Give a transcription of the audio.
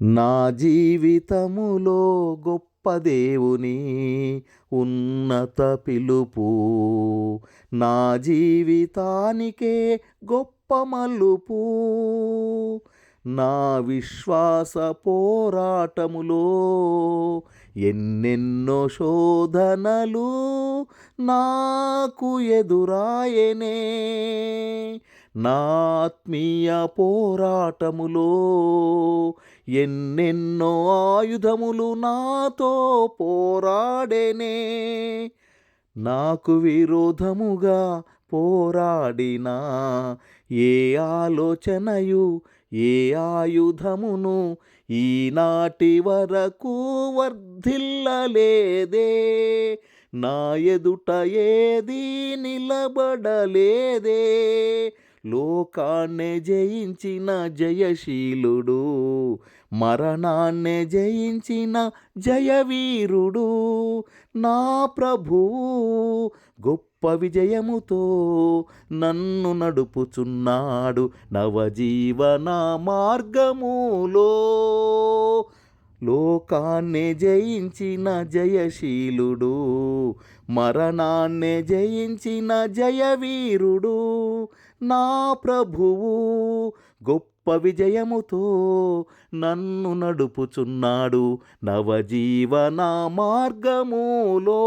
నా జీవితములో గొప్ప దేవుని ఉన్నత పిలుపు, నా జీవితానికే గొప్ప మలుపు. నా విశ్వాస పోరాటములో ఎన్నెన్నో శోధనలు నాకు ఎదురాయనే. నా ఆత్మీయ పోరాటములో ఎన్నెన్నో ఆయుధములు నాతో పోరాడెనే. నాకు విరోధముగా పోరాడిన ఏ ఆలోచనయు ఏ ఆయుధమును ఈనాటి వరకు వర్ధిల్లలేదే. నా ఎదుట ఏది నిలబడలేదే. లోకాన్నే జయించిన జయశీలుడు, మరణాన్నే జయించిన జయవీరుడు నా ప్రభువు గొప్ప విజయముతో నన్ను నడుపుచున్నాడు నవజీవన మార్గములో. లోకాన్నే జయించిన జయశీలుడు, మరణాన్నే జయించిన జయవీరుడు నా ప్రభువు గొప్ప విజయముతో నన్ను నడుపుచున్నాడు నవజీవన మార్గములో.